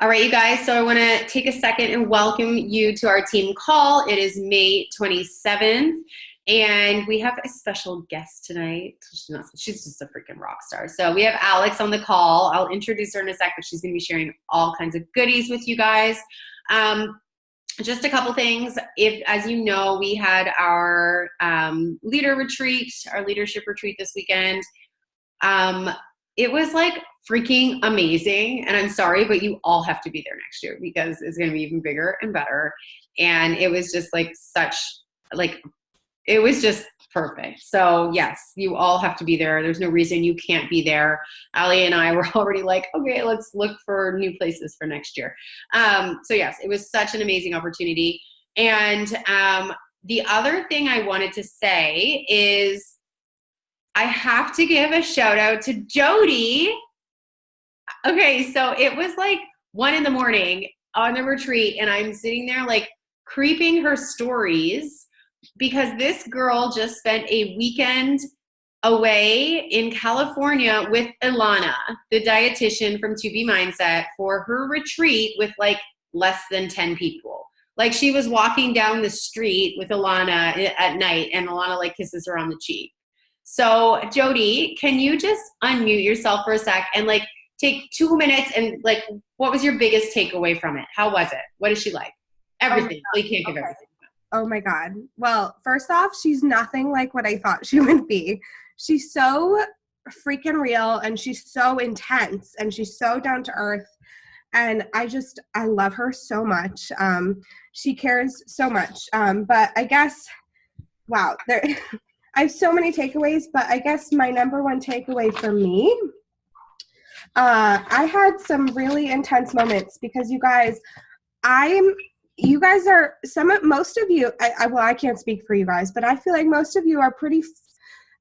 All right, you guys. So I want to take a second and welcome you to our team call. It is May 27th, and we have a special guest tonight. She's just a freaking rock star. So we have Alex on the call. I'll introduce her in a sec, but she's going to be sharing all kinds of goodies with you guys. Just a couple things. If, as you know, we had our leadership retreat this weekend. It was like freaking amazing. And I'm sorry, but you all have to be there next year because it's going to be even bigger and better. And it was just it was just perfect. So yes, you all have to be there. There's no reason you can't be there. Ali and I were already like, okay, let's look for new places for next year. So yes, it was such an amazing opportunity. And the other thing I wanted to say is I have to give a shout out to Jody. Okay, so it was like 1 a.m. on the retreat, and I'm sitting there like creeping her stories because this girl just spent a weekend away in California with Ilana, the dietitian from 2B Mindset, for her retreat with like less than 10 people. Like she was walking down the street with Ilana at night, and Ilana like kisses her on the cheek. So Jody, can you just unmute yourself for a sec and like take 2 minutes and like, what was your biggest takeaway from it? How was it? What is she like? Everything. You can't give everything. Oh my God. Well, first off, she's nothing like what I thought she would be. She's so freaking real and she's so intense and she's so down to earth. And I love her so much. She cares so much. But I guess, wow, I have so many takeaways, but I guess my number one takeaway for me, I had some really intense moments because most of you, I can't speak for you guys, but I feel like most of you are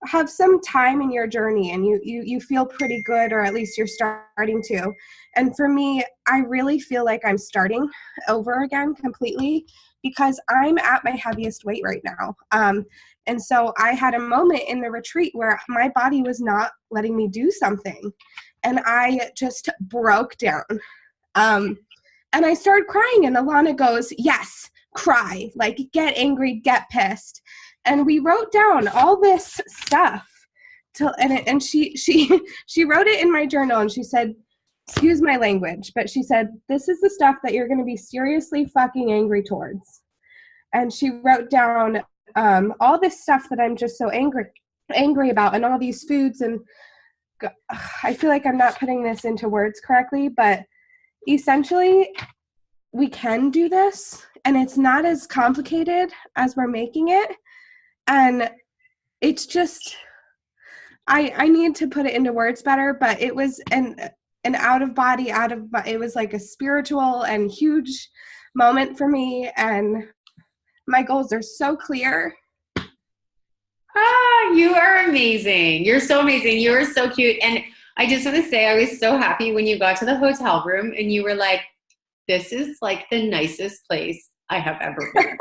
have some time in your journey and you feel pretty good, or at least you're starting to. And for me, I really feel like I'm starting over again completely because I'm at my heaviest weight right now. And so I had a moment in the retreat where my body was not letting me do something. And I just broke down. And I started crying, and Ilana goes, yes, cry, like get angry, get pissed. And we wrote down all this stuff and she wrote it in my journal, and she said, excuse my language, but she said, this is the stuff that you're going to be seriously fucking angry towards. And she wrote down all this stuff that I'm just so angry about, and all these foods. And I feel like I'm not putting this into words correctly, but essentially we can do this, and it's not as complicated as we're making it. And it's just, I need to put it into words better, but it was an it was like a spiritual and huge moment for me, and my goals are so clear. You are amazing. You're so amazing. You are so cute. And I just want to say, I was so happy when you got to the hotel room and you were like, this is like the nicest place I have ever been.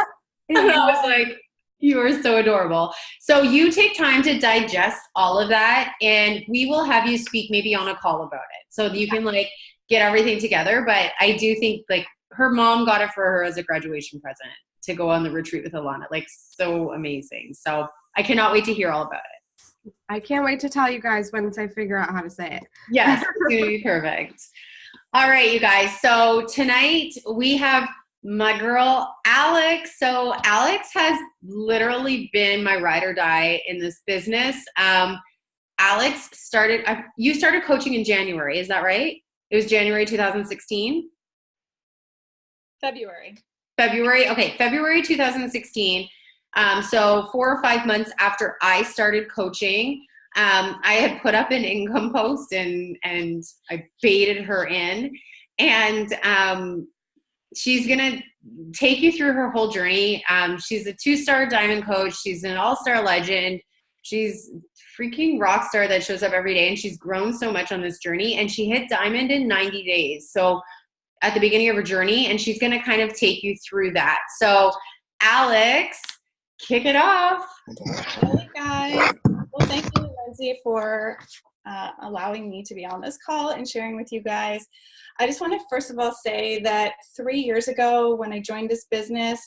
And I was like, you are so adorable. So you take time to digest all of that, and we will have you speak maybe on a call about it so you can like get everything together. But I do think like her mom got it for her as a graduation present to go on the retreat with Ilana. Like so amazing. So I cannot wait to hear all about it. I can't wait to tell you guys once I figure out how to say it. Yes, it's going to be perfect. All right, you guys. So tonight we have my girl, Alex. So Alex has literally been my ride or die in this business. Alex you started coaching in January. Is that right? It was January 2016? February. Okay, February 2016. So 4 or 5 months after I started coaching, I had put up an income post and I baited her in, and she's going to take you through her whole journey. She's a 2-star diamond coach. She's an all-star legend. She's freaking rock star that shows up every day, and she's grown so much on this journey, and she hit diamond in 90 days. So at the beginning of her journey, and she's going to kind of take you through that. So Alex, kick it off. Hey guys. Well, thank you, Lindsay, for allowing me to be on this call and sharing with you guys. I just want to first of all say that 3 years ago when I joined this business,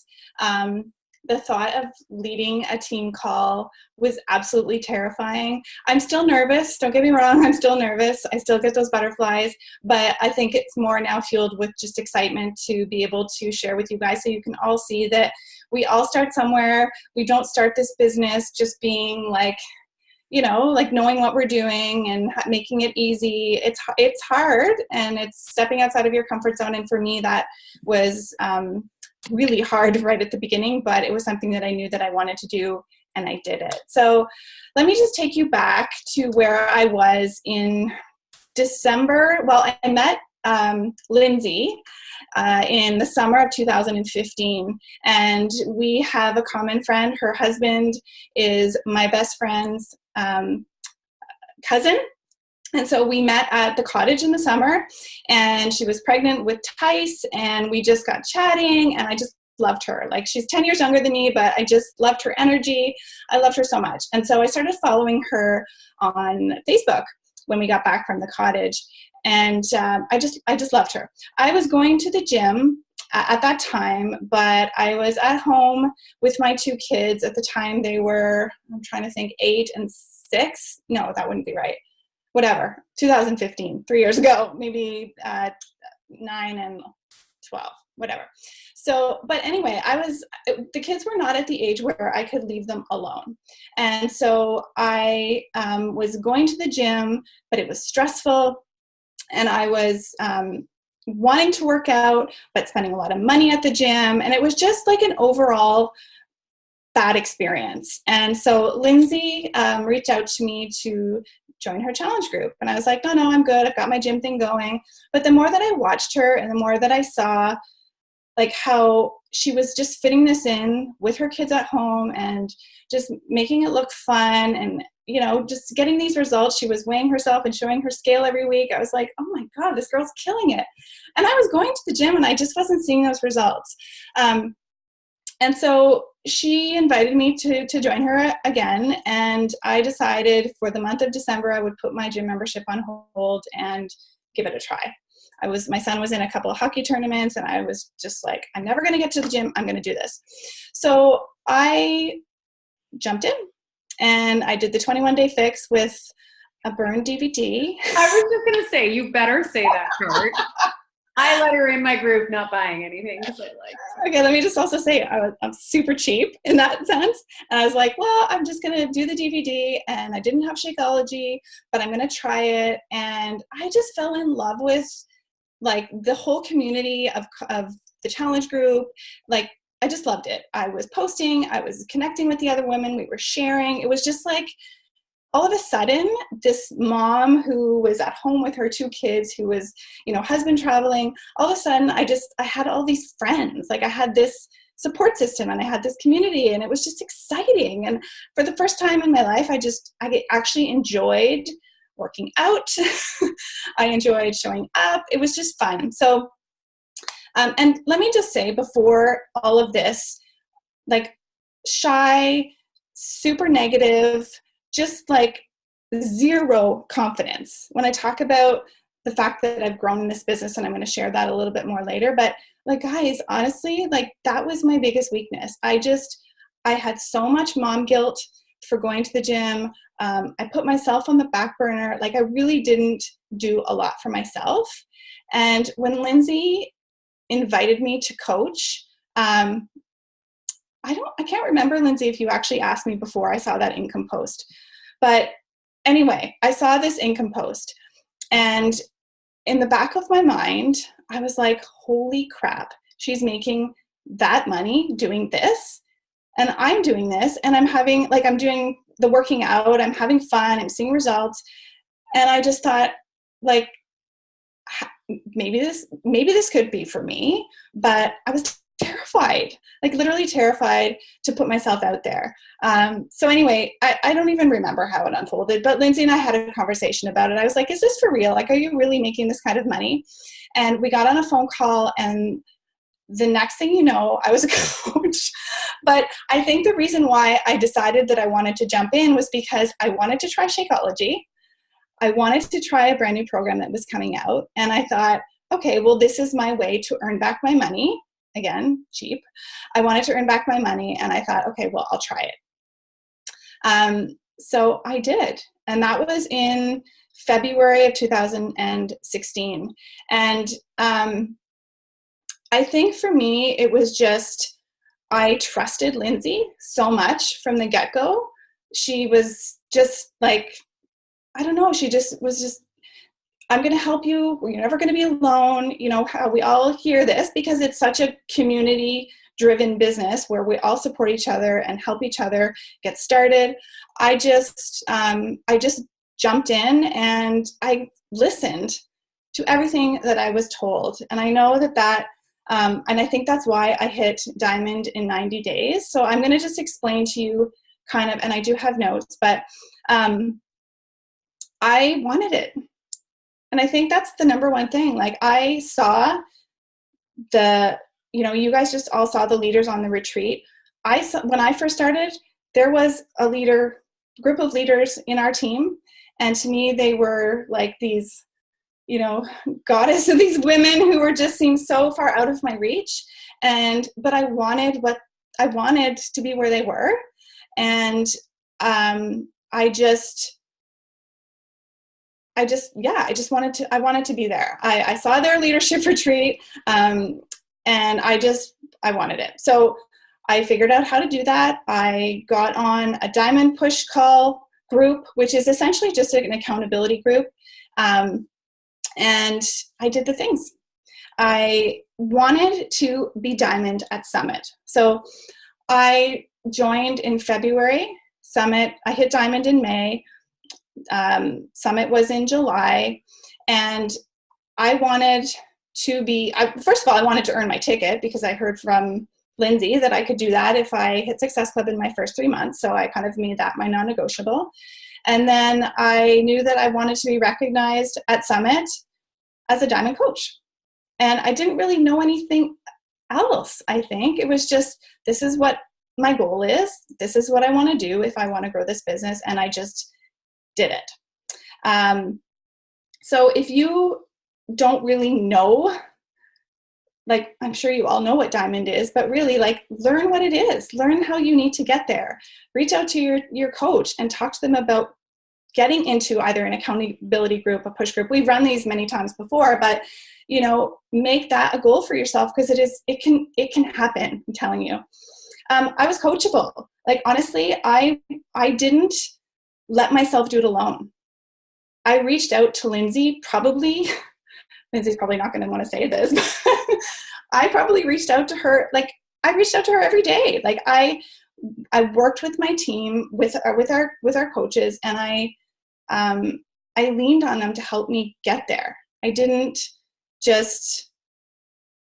the thought of leading a team call was absolutely terrifying. I'm still nervous. Don't get me wrong. I'm still nervous. I still get those butterflies, but I think it's more now fueled with just excitement to be able to share with you guys so you can all see that we all start somewhere. We don't start this business just being like, you know, like knowing what we're doing and making it easy. It's hard, and it's stepping outside of your comfort zone. And for me, that was really hard right at the beginning, but it was something that I knew that I wanted to do, and I did it. So let me just take you back to where I was in December. Well, I met Lindsay in the summer of 2015, and we have a common friend. Her husband is my best friend's cousin. And so we met at the cottage in the summer, and she was pregnant with Tice, and we just got chatting, and I just loved her. Like, she's 10 years younger than me, but I just loved her energy. I loved her so much. And so I started following her on Facebook when we got back from the cottage. And I just loved her. I was going to the gym at that time, but I was at home with my 2 kids. At the time they were, I'm trying to think, 8 and 6. No, that wouldn't be right. Whatever, 2015, 3 years ago, maybe 9 and 12, whatever. So, but anyway, the kids were not at the age where I could leave them alone. And so I was going to the gym, but it was stressful, and I was wanting to work out, but spending a lot of money at the gym. And it was just like an overall bad experience. And so Lindsay reached out to me to join her challenge group. And I was like, no, I'm good. I've got my gym thing going. But the more that I watched her and the more that I saw like how she was just fitting this in with her kids at home and just making it look fun and, you know, just getting these results. She was weighing herself and showing her scale every week. I was like, oh my God, this girl's killing it. And I was going to the gym and I just wasn't seeing those results. And so she invited me to join her again, and I decided for the month of December I would put my gym membership on hold and give it a try. My son was in a couple of hockey tournaments, and I was just like, I'm never going to get to the gym. I'm going to do this. So I jumped in, and I did the 21-day fix with a burned DVD. I was just going to say, you better say that, Kurt. I let her in my group not buying anything because I liked. Okay, let me just also say I'm super cheap in that sense. And I was like, well, I'm just going to do the DVD, and I didn't have Shakeology, but I'm going to try it. And I just fell in love with like the whole community of the challenge group. Like, I just loved it. I was posting, I was connecting with the other women, we were sharing. It was just like, all of a sudden, this mom who was at home with her 2 kids, who was, you know, husband traveling, all of a sudden I had all these friends. Like, I had this support system and I had this community, and it was just exciting. And for the first time in my life, I actually enjoyed working out. I enjoyed showing up. It was just fun. So, and let me just say, before all of this, like, shy, super negative, just like zero confidence. When I talk about the fact that I've grown in this business, and I'm going to share that a little bit more later, but like, guys, honestly, like, that was my biggest weakness. I had so much mom guilt for going to the gym. I put myself on the back burner. Like, I really didn't do a lot for myself. And when Lindsay invited me to coach, I can't remember, Lindsay, if you actually asked me before I saw that income post. But anyway, I saw this income post, and in the back of my mind, I was like, holy crap, she's making that money doing this, and I'm doing this, and I'm doing the working out, I'm having fun, I'm seeing results. And I just thought, like, maybe this could be for me. But I was terrified, like literally terrified to put myself out there. So anyway, I don't even remember how it unfolded, but Lindsay and I had a conversation about it. I was like, is this for real? Like, are you really making this kind of money? And we got on a phone call, and the next thing you know, I was a coach. But I think the reason why I decided that I wanted to jump in was because I wanted to try Shakeology. I wanted to try a brand new program that was coming out. And I thought, okay, well, this is my way to earn back my money. Again, cheap. I wanted to earn back my money. And I thought, okay, well, I'll try it. So I did. And that was in February of 2016. And I think for me, it was just, I trusted Lindsay so much from the get-go. She was just like, I don't know, she just was just, I'm going to help you. You're never going to be alone. You know, how we all hear this because it's such a community-driven business where we all support each other and help each other get started. I just jumped in and I listened to everything that I was told. And I know that and I think that's why I hit Diamond in 90 days. So I'm going to just explain to you kind of, and I do have notes, but I wanted it. And I think that's the number one thing. Like I saw you guys just all saw the leaders on the retreat. When I first started, there was group of leaders in our team. And to me, they were like these, goddess of these women who were just seemed so far out of my reach. But I wanted to be where they were. And I wanted to be there. I saw their leadership retreat, and I wanted it. So I figured out how to do that. I got on a Diamond Push Call group, which is essentially just an accountability group. And I did the things. I wanted to be Diamond at Summit. So I joined in February. Summit, I hit Diamond in May. Summit was in July, and I wanted to be, first of all, I wanted to earn my ticket because I heard from Lindsay that I could do that if I hit Success Club in my first 3 months. So I kind of made that my non-negotiable. And then I knew that I wanted to be recognized at Summit as a Diamond coach. And I didn't really know anything else, I think. It was just, this is what my goal is. This is what I want to do if I want to grow this business. And I just did it. So if you don't really know, like, I'm sure you all know what Diamond is, but really, like, learn what it is. Learn how you need to get there. Reach out to your coach and talk to them about getting into either an accountability group, a push group. We've run these many times before, but make that a goal for yourself because it can happen. I'm telling you. I was coachable. Like, honestly, I didn't let myself do it alone. I reached out to Lindsay, Lindsay's probably not going to want to say this, but I probably reached out to her. Like, I reached out to her every day. Like, I worked with my team, with our coaches, and I leaned on them to help me get there. I didn't just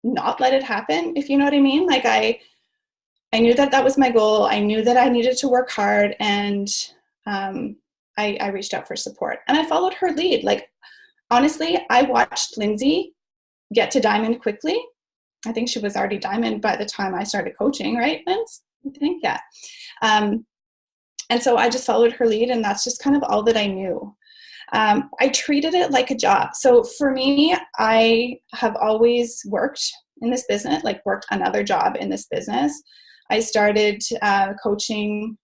not let it happen, if you know what I mean. Like, I knew that was my goal. I knew that I needed to work hard, and I reached out for support, and I followed her lead. Like, honestly, I watched Lindsay get to Diamond quickly. I think she was already Diamond by the time I started coaching, right, Linz? I think, yeah. And so I just followed her lead, and that's just kind of all that I knew. I treated it like a job. So for me, I have always worked in this business, like worked another job in this business. I started coaching.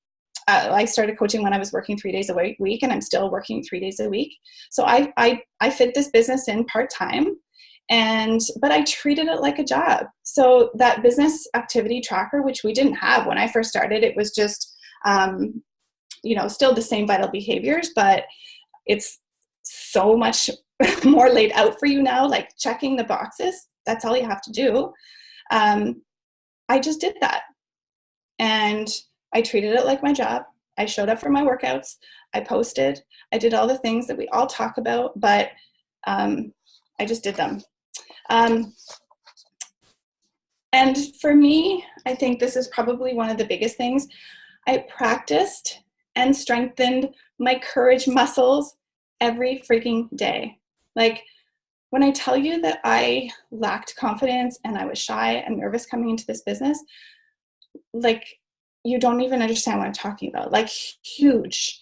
I started coaching when I was working 3 days a week, and I'm still working 3 days a week. So I fit this business in part-time, but I treated it like a job. So that business activity tracker, which we didn't have when I first started, it was just, still the same vital behaviors, but it's so much more laid out for you now, like checking the boxes. That's all you have to do. I just did that. And I treated it like my job. I showed up for my workouts. I posted. I did all the things that we all talk about, but I just did them. And for me, I think this is probably one of the biggest things. I practiced and strengthened my courage muscles every freaking day. Like, when I tell you that I lacked confidence and I was shy and nervous coming into this business, like, you don't even understand what I'm talking about. Like, huge.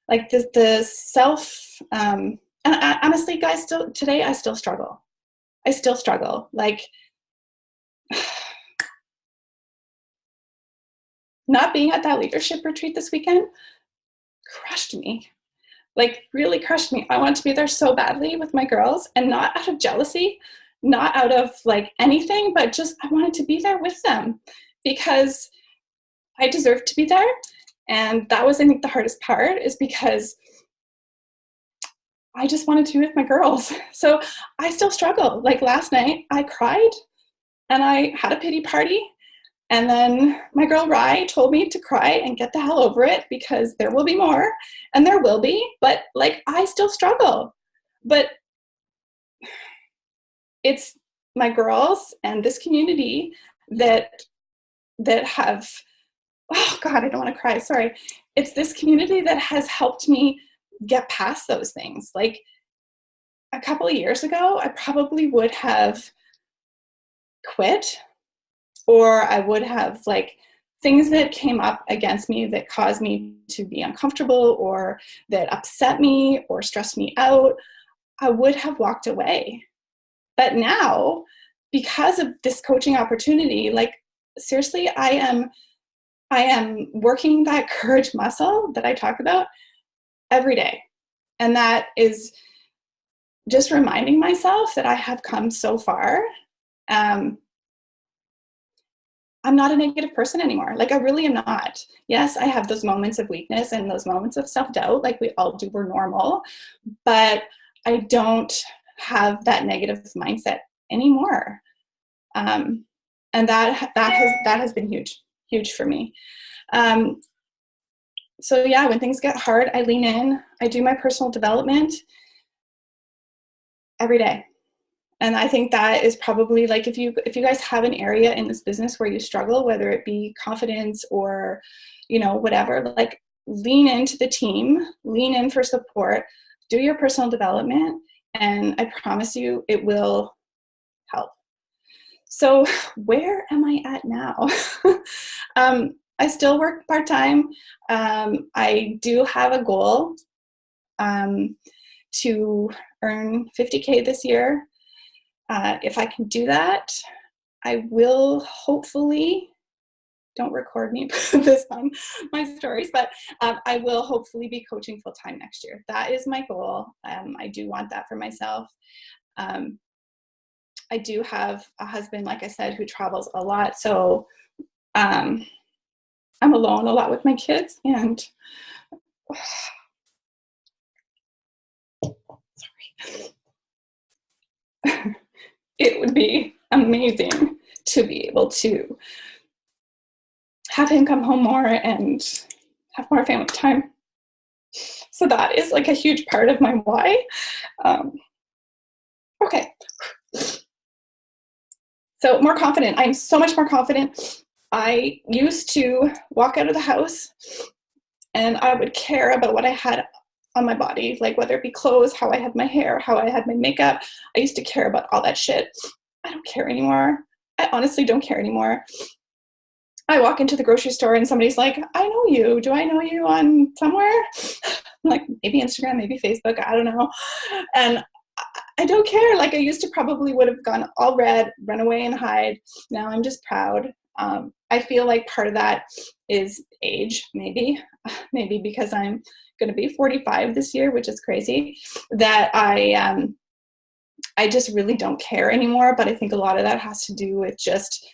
Like the self, and honestly, guys, today I still struggle. Like, not being at that leadership retreat this weekend crushed me. Like, really crushed me. I wanted to be there so badly with my girls, and not out of jealousy, not out of like anything, but just I wanted to be there with them because I deserved to be there. And that was, I think, the hardest part, is because I just wanted to be with my girls. So I still struggle. Like, last night I cried and I had a pity party. And then my girl Rye told me to cry and get the hell over it, because there will be more, and there will be, but like, I still struggle. But it's my girls and this community that have, oh God, I don't want to cry, sorry. It's this community that has helped me get past those things. Like, a couple of years ago, I probably would have quit, or I would have, like, things that came up against me that caused me to be uncomfortable, or that upset me or stressed me out, I would have walked away. But now, because of this coaching opportunity, like, seriously, I am working that courage muscle that I talk about every day. And that is just reminding myself that I have come so far. I'm not a negative person anymore. Like, I really am not. Yes, I have those moments of weakness and those moments of self-doubt, like we all do, we're normal, but I don't have that negative mindset anymore. And that has been huge for me. So yeah, when things get hard, I lean in, I do my personal development every day. And I think that is probably, like, if you guys have an area in this business where you struggle, whether it be confidence or, you know, whatever, like, lean into the team, lean in for support, do your personal development, and I promise you it will help. So where am I at now? I still work part-time. I do have a goal to earn $50K this year. If I can do that, I will hopefully, don't record me, put this on my stories, but I will hopefully be coaching full-time next year. That is my goal. I do want that for myself. I do have a husband, like I said, who travels a lot. So I'm alone a lot with my kids, and sorry. It would be amazing to be able to have him come home more and have more family time. So that is, like, a huge part of my why. Okay. So more confident. I'm so much more confident. I used to walk out of the house and I would care about what I had on my body, like whether it be clothes, how I had my hair, how I had my makeup. I used to care about all that shit. I don't care anymore. I honestly don't care anymore. I walk into the grocery store and somebody's like, I know you. Do I know you on somewhere? Like, maybe Instagram, maybe Facebook, I don't know. And I don't care. Like, I used to probably would have gone all red, run away and hide. Now I'm just proud. I feel like part of that is age, maybe because I'm going to be 45 this year, which is crazy, that I just really don't care anymore. But I think a lot of that has to do with just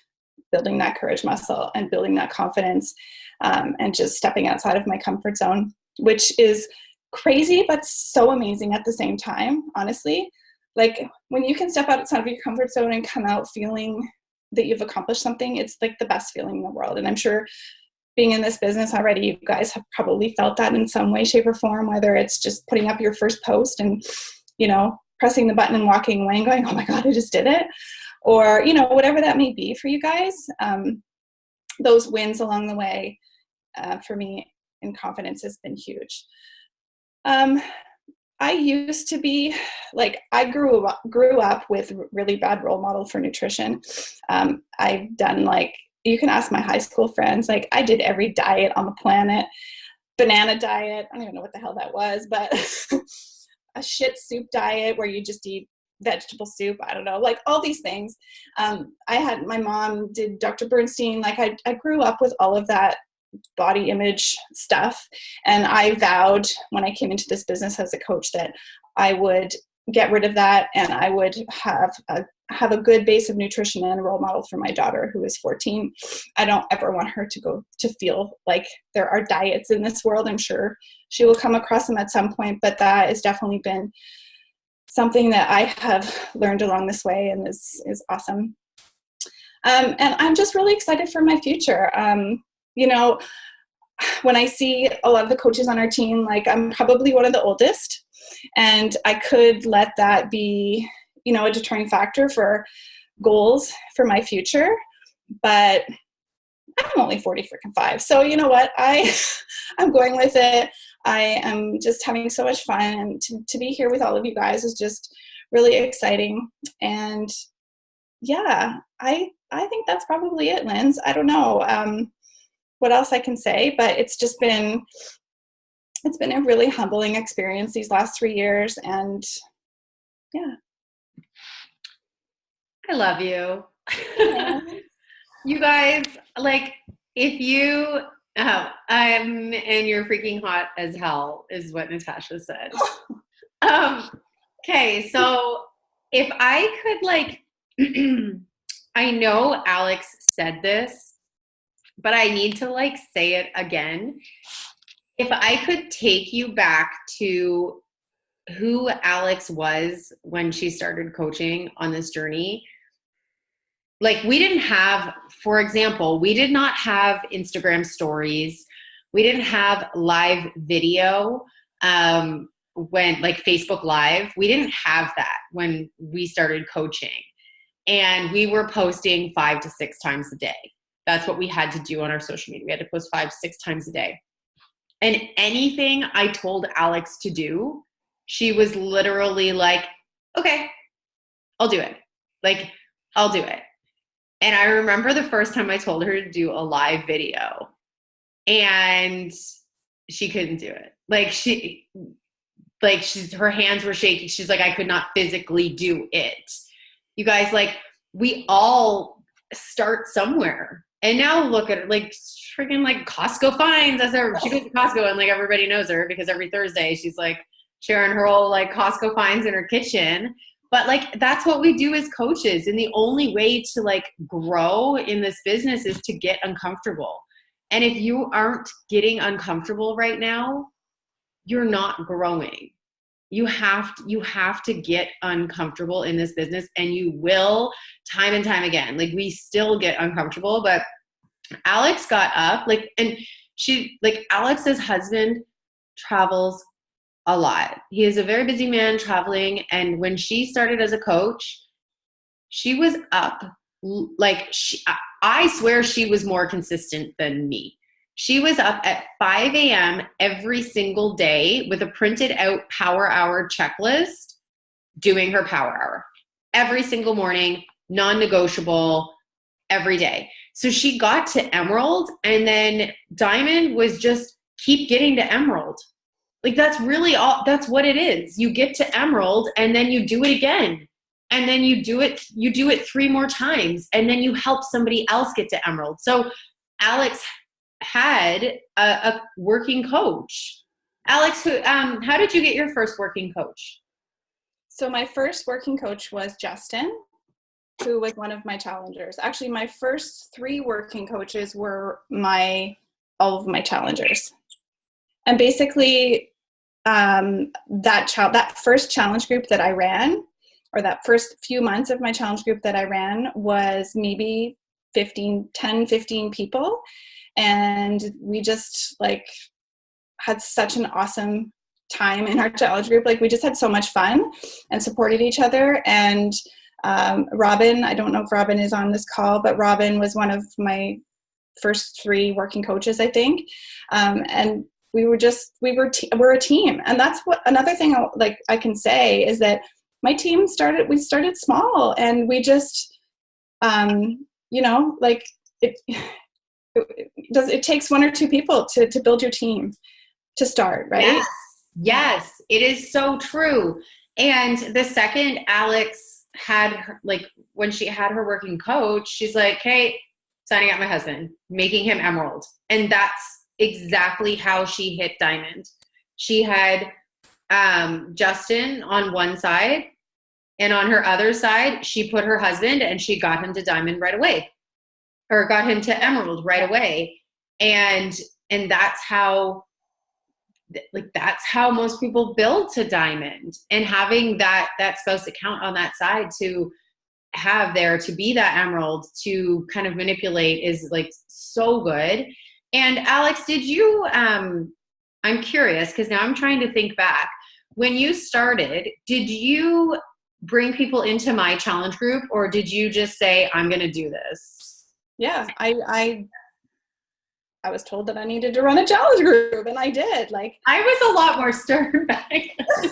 building that courage muscle and building that confidence, and just stepping outside of my comfort zone, which is crazy, but so amazing at the same time, honestly. Like, when you can step outside of your comfort zone and come out feeling that you've accomplished something, it's like the best feeling in the world. And I'm sure being in this business already, you guys have probably felt that in some way, shape, or form, whether it's just putting up your first post and, you know, pressing the button and walking away and going, oh my God, I just did it. Or, you know, whatever that may be for you guys. Those wins along the way, for me, in confidence has been huge. I used to be, like, I grew up with a really bad role model for nutrition. I've done, like, you can ask my high school friends, like, I did every diet on the planet. banana diet. I don't even know what the hell that was, but a shit soup diet where you just eat vegetable soup. I don't know, like all these things. My mom did Dr. Bernstein. Like I grew up with all of that body image stuff. And I vowed when I came into this business as a coach that I would get rid of that, and I would have a good base of nutrition and a role model for my daughter, who is 14. I don't ever want her to feel like there are diets in this world. I'm sure she will come across them at some point, but that has definitely been something that I have learned along this way, and is awesome. And I'm just really excited for my future. When I see a lot of the coaches on our team, like I'm probably one of the oldest, and I could let that be, a deterring factor for goals for my future. But I'm only 45. So you know what? I'm going with it. I am just having so much fun, and to be here with all of you guys is just really exciting. And yeah, I think that's probably it, Linz. I don't know what else I can say, but it's been a really humbling experience these last 3 years. And yeah. I love you. You guys, like, if you, and you're freaking hot as hell is what Natasha said. Okay. So if I could I know Alex said this, but I need to say it again. If I could take you back to who Alex was when she started coaching on this journey, we didn't have, for example, we did not have Instagram stories. We didn't have live video when Facebook Live. We didn't have that when we started coaching. And we were posting 5 to 6 times a day. That's what we had to do on our social media. We had to post 5 to 6 times a day. And anything I told Alex to do, she was literally like, okay, I'll do it. I'll do it. And I remember the first time I told her to do a live video, and she couldn't do it. Her hands were shaking. She's like, I could not physically do it. You guys, we all start somewhere. And now look at her, freaking Costco finds. She goes to Costco, and everybody knows her because every Thursday she's sharing her whole Costco finds in her kitchen. But that's what we do as coaches. And the only way to grow in this business is to get uncomfortable. And if you aren't getting uncomfortable right now, you're not growing. You have to get uncomfortable in this business, and you will time and time again. We still get uncomfortable, but Alex got up and she Alex's husband travels a lot. He is a very busy man traveling. And when she started as a coach, she was up. I swear she was more consistent than me. She was up at 5 a.m. every single day with a printed out power hour checklist, doing her power hour every single morning, non-negotiable, every day. So she got to Emerald, and then Diamond was just keep getting to Emerald. That's really all, that's what it is. You get to Emerald, and then you do it again. And then you do it 3 more times, and then you help somebody else get to Emerald. So Alex had a working coach. Alex, how did you get your first working coach? So my first working coach was Justin, who was one of my challengers. Actually, my first 3 working coaches were all of my challengers. And basically, that first challenge group that I ran, or that first few months of my challenge group that I ran, was maybe 10, 15 people. And we just had such an awesome time in our challenge group. We just had so much fun and supported each other. And Robin, I don't know if Robin is on this call, but Robin was one of my first 3 working coaches, I think. And we're a team. And that's what, another thing I can say is that my team we started small, and we just, it takes 1 or 2 people to build your team. to start, right? Yes. Yes, it is so true. And the second Alex had her, like when she had her working coach, she's like, hey, signing out my husband, making him emerald. And that's exactly how she hit diamond. She had Justin on one side, and on her other side, she put her husband and she got him to diamond right away, or got him to emerald right away. And that's how, like, that's how most people build to diamond. And having that spouse account on that side to have there, to be that emerald, to kind of manipulate, is like so good. And Alex, did you, I'm curious, because now I'm trying to think back. When you started, did you bring people into my challenge group, or did you just say, I'm going to do this? Yeah, I was told that I needed to run a challenge group, and I did. Like, I was a lot more stern back then.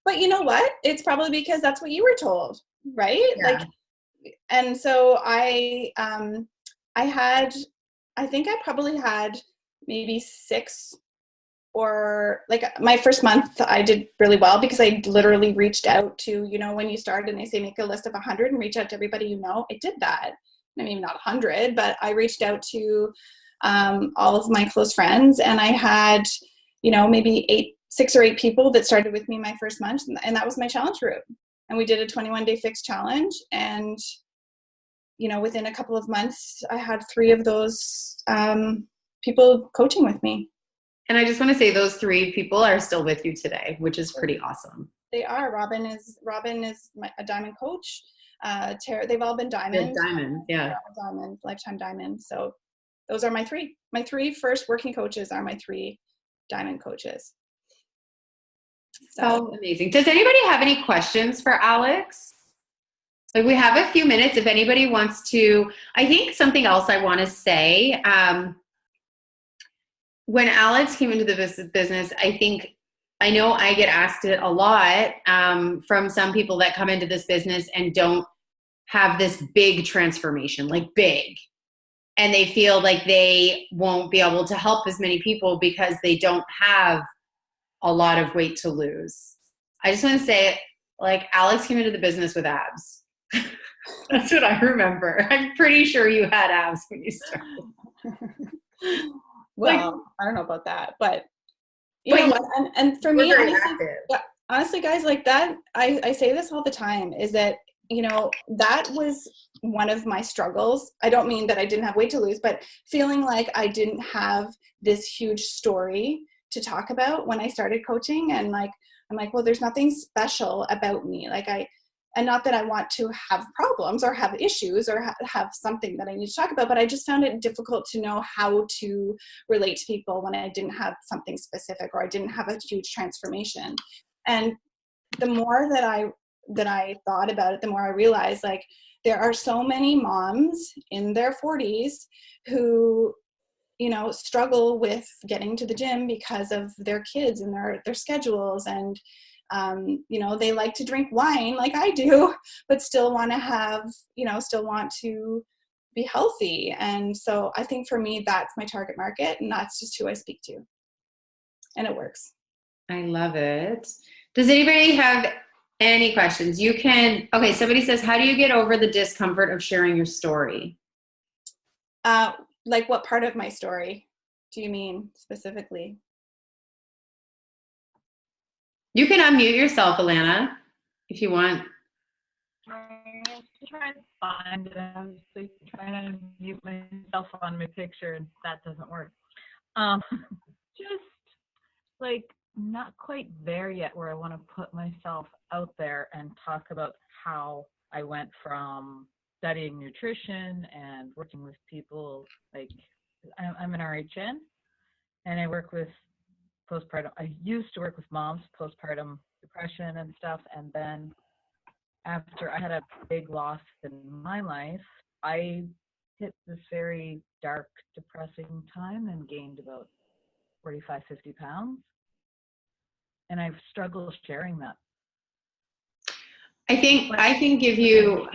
But you know what? It's probably because that's what you were told, right? Yeah. Like, and so I think I probably had maybe 6, or like my first month I did really well because I literally reached out to, you know, when you start and they say make a list of 100 and reach out to everybody you know, I did that. I mean, not 100, but I reached out to all of my close friends, and I had, you know, maybe 6 or 8 people that started with me my first month, and that was my challenge group. And we did a 21-day fixed challenge, and, you know, within a couple of months, I had 3 of those people coaching with me. And I just want to say those 3 people are still with you today, which is pretty awesome. They are. Robin is a diamond coach. Tara, they've all been diamond. Diamond, yeah. Diamond, lifetime diamond. So those are my 3. My 3 first working coaches are my 3 diamond coaches. So amazing. Does anybody have any questions for Alex? Like, we have a few minutes if anybody wants to. I think something else I want to say, when Alex came into the business, I know I get asked it a lot from some people that come into this business and don't have this big transformation, like big. And they feel like they won't be able to help as many people because they don't have a lot of weight to lose. I just want to say, like, Alex came into the business with abs. That's what I remember. I'm pretty sure you had abs when you started. Well, I don't know about that, but you know what? And for me, honestly, guys, like that, I say this all the time, is that, you know, that was one of my struggles. I don't mean that I didn't have weight to lose, but feeling like I didn't have this huge story to talk about when I started coaching. And like, I'm like, well, there's nothing special about me. Like and not that I want to have problems or have issues or have something that I need to talk about, but I just found it difficult to know how to relate to people when I didn't have something specific, or I didn't have a huge transformation. And the more that I thought about it, the more I realized, like, there are so many moms in their 40s who, you know, struggle with getting to the gym because of their kids and their schedules. And, you know, they like to drink wine like I do, but still want to be healthy. And so I think for me, that's my target market, and that's just who I speak to. And it works. I love it. Does anybody have any questions? You can, okay, somebody says, how do you get over the discomfort of sharing your story? Like, what part of my story do you mean specifically? You can unmute yourself, Alana, if you want. I'm trying to find it. I'm just trying to mute myself on my picture, and that doesn't work. Just like not quite there yet where I want to put myself out there and talk about how I went from studying nutrition and working with people. Like, I'm an RHN, and I work with postpartum. I used to work with moms, postpartum depression and stuff. And then after I had a big loss in my life, I hit this very dark, depressing time and gained about 45, 50 pounds. And I've struggled sharing that. I think I can give you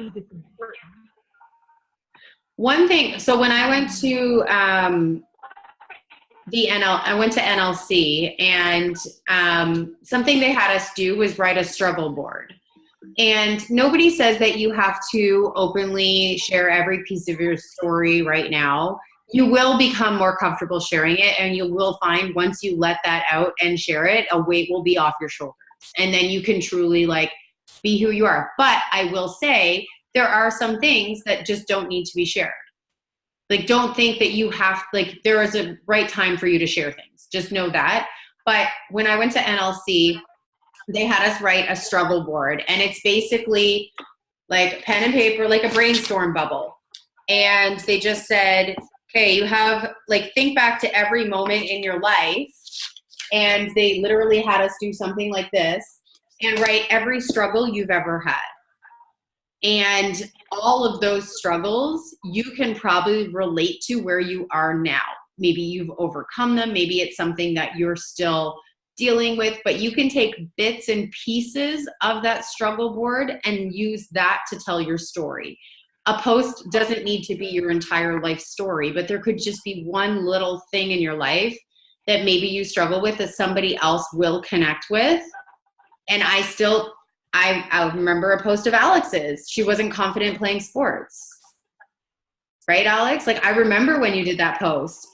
one thing. So when I went to I went to NLC, and something they had us do was write a struggle board. And nobody says that you have to openly share every piece of your story right now. You will become more comfortable sharing it, and you will find once you let that out and share it, a weight will be off your shoulders. And then you can truly like be who you are. But I will say there are some things that just don't need to be shared. Like, don't think that you have, like, there is a right time for you to share things. Just know that. But when I went to NLC, they had us write a struggle board, and it's basically like pen and paper, like a brainstorm bubble. And they just said, okay, you have, like, think back to every moment in your life. And they literally had us do something like this and write every struggle you've ever had. And all of those struggles, you can probably relate to where you are now. Maybe you've overcome them. Maybe it's something that you're still dealing with, but you can take bits and pieces of that struggle board and use that to tell your story. A post doesn't need to be your entire life story, but there could just be one little thing in your life that maybe you struggle with that somebody else will connect with. And I remember a post of Alex's. She wasn't confident playing sports. Right, Alex? Like, I remember when you did that post.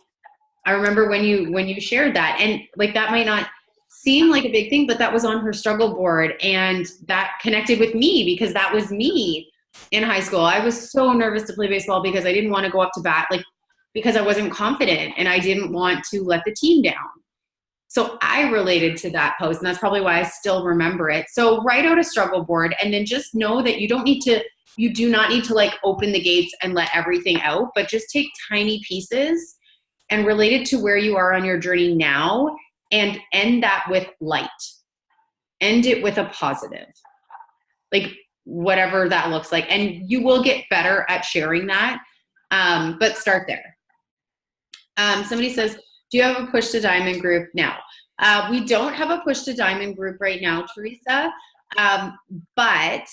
I remember when you shared that. And like, that might not seem like a big thing, but that was on her struggle board, and that connected with me because that was me in high school. I was so nervous to play baseball because I didn't want to go up to bat, like, because I wasn't confident and I didn't want to let the team down. So I related to that post, and that's probably why I still remember it. So write out a struggle board, and then just know that you do not need to like open the gates and let everything out, but just take tiny pieces and relate it to where you are on your journey now, and end that with light. End it with a positive, like whatever that looks like. And you will get better at sharing that, but start there. Somebody says, do you have a Push to Diamond group now? We don't have a Push to Diamond group right now, Teresa. But,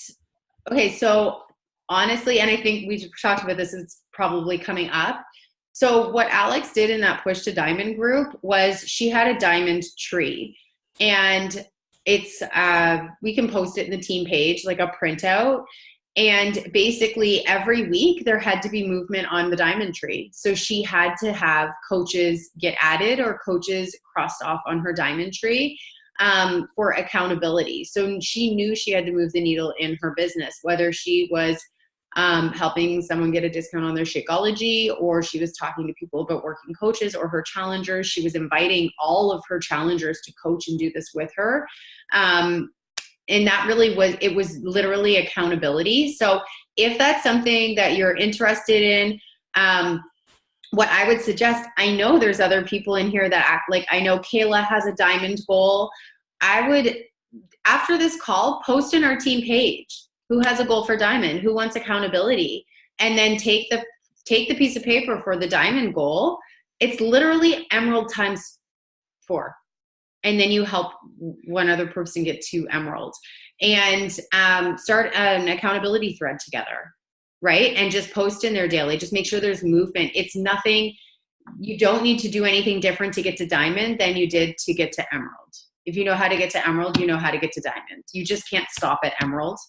okay, so honestly, and I think we talked about this, it's probably coming up. So what Alex did in that Push to Diamond group was she had a diamond tree, and it's, we can post it in the team page, like a printout. And basically every week there had to be movement on the diamond tree. So she had to have coaches get added or coaches crossed off on her diamond tree for accountability. So she knew she had to move the needle in her business, whether she was helping someone get a discount on their Shakeology, or she was talking to people about working coaches or her challengers. She was inviting all of her challengers to coach and do this with her. And that really was literally accountability. So if that's something that you're interested in, what I would suggest, I know there's other people in here that act like, I know Kayla has a diamond goal. I would, after this call, post in our team page, who has a goal for diamond, who wants accountability, and then take the piece of paper for the diamond goal. It's literally emerald times 4. And then you help one other person get to emerald, and start an accountability thread together, right? And just post in there daily. Just make sure there's movement. It's nothing, you don't need to do anything different to get to diamond than you did to get to emerald. If you know how to get to emerald, you know how to get to diamond. You just can't stop at emerald.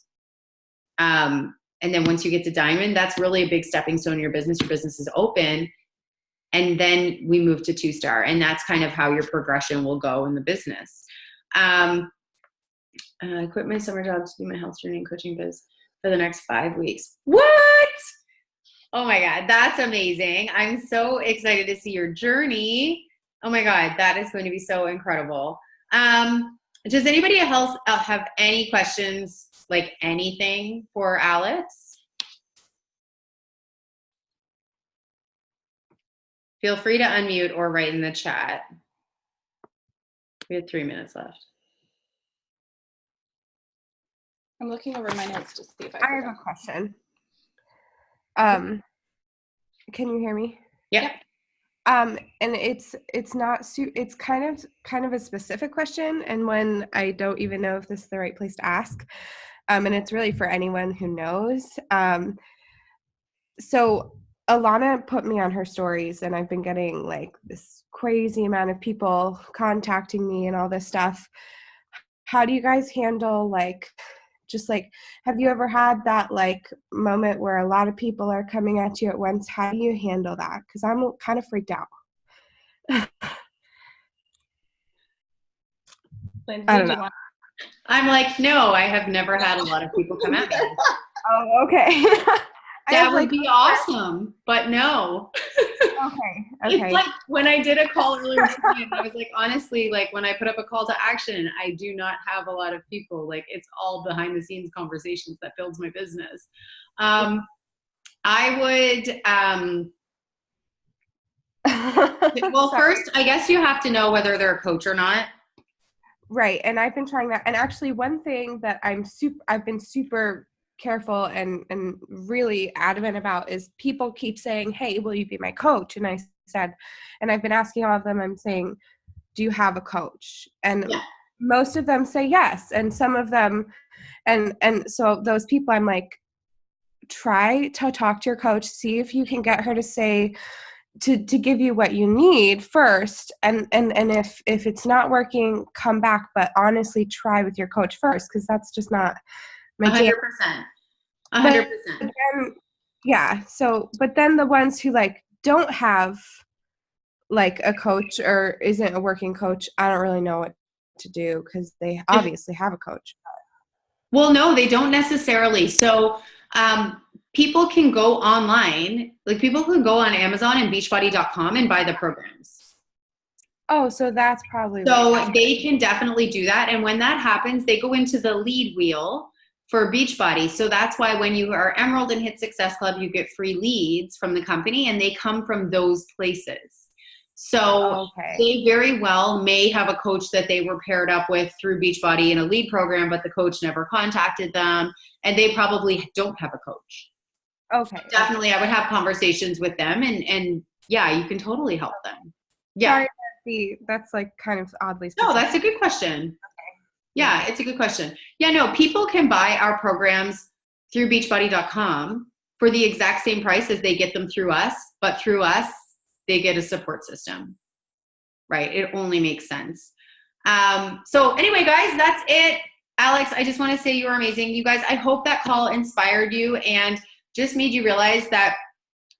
And then once you get to diamond, that's really a big stepping stone in your business. Your business is open. And then we move to 2-star. And that's kind of how your progression will go in the business. I quit my summer job to do my health journey and coaching biz for the next 5 weeks. What? Oh my God, that's amazing. I'm so excited to see your journey. Oh my God, that is going to be so incredible. Does anybody else have any questions, like anything for Alex? Feel free to unmute or write in the chat. We have 3 minutes left. I'm looking over my notes to see if I have a question. Can you hear me? Yep. And it's kind of a specific question, and one I don't even know if this is the right place to ask. And it's really for anyone who knows. So Alana put me on her stories, and I've been getting like this crazy amount of people contacting me and all this stuff. How do you guys handle like, just like, have you ever had that like moment where a lot of people are coming at you at once? How do you handle that? Because I'm kind of freaked out. Lindsay, I don't do you know. want? I'm like, no, I have never had a lot of people come at me. Oh, okay. That would be awesome, but no. Okay. It's like when I did a call earlier today, I was like, honestly, like when I put up a call to action, I do not have a lot of people. Like it's all behind the scenes conversations that builds my business. I would, well, first, I guess you have to know whether they're a coach or not. Right. And I've been trying that. And actually one thing that I've been super careful and really adamant about is people keep saying, hey, will you be my coach? And I said, and I've been asking all of them, I'm saying, do you have a coach? And most of them say yes. And some of them, and so those people, I'm like, try to talk to your coach, see if you can get her to say, to give you what you need first, and if it's not working, come back, but honestly try with your coach first, because that's just not my 100%. 100%. So but then the ones who like don't have like a coach or isn't a working coach, I don't really know what to do, because they obviously have a coach. Well, no, they don't necessarily. So people can go online, like people can go on Amazon and beachbody.com and buy the programs. Oh, so that's probably so they can definitely do that. And when that happens, they go into the lead wheel for Beachbody. So that's why when you are Emerald and Hit Success Club, you get free leads from the company, and they come from those places. So they very well may have a coach that they were paired up with through Beachbody in a lead program, but the coach never contacted them, and they probably don't have a coach. Okay. Definitely, I would have conversations with them, and yeah, you can totally help them. Yeah. Sorry, that's like kind of oddly No, specific. that's a good question. Yeah, it's a good question. Yeah, no, people can buy our programs through beachbody.com for the exact same price as they get them through us, but through us, they get a support system, right? It only makes sense. So anyway, guys, that's it. Alex, I just want to say you are amazing. You guys, I hope that call inspired you and just made you realize that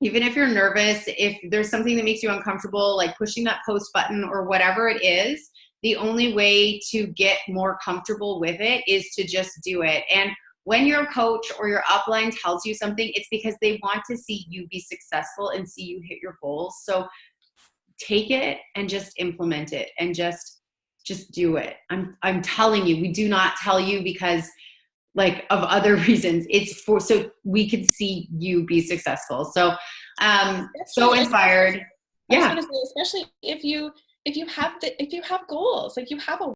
even if you're nervous, if there's something that makes you uncomfortable, like pushing that post button or whatever it is, the only way to get more comfortable with it is to just do it. And when your coach or your upline tells you something, it's because they want to see you be successful and see you hit your goals. So take it and just implement it and just do it. I'm telling you, we do not tell you because like of other reasons. It's for so we could see you be successful. So so inspired. I was gonna say, especially if you have goals, like you have a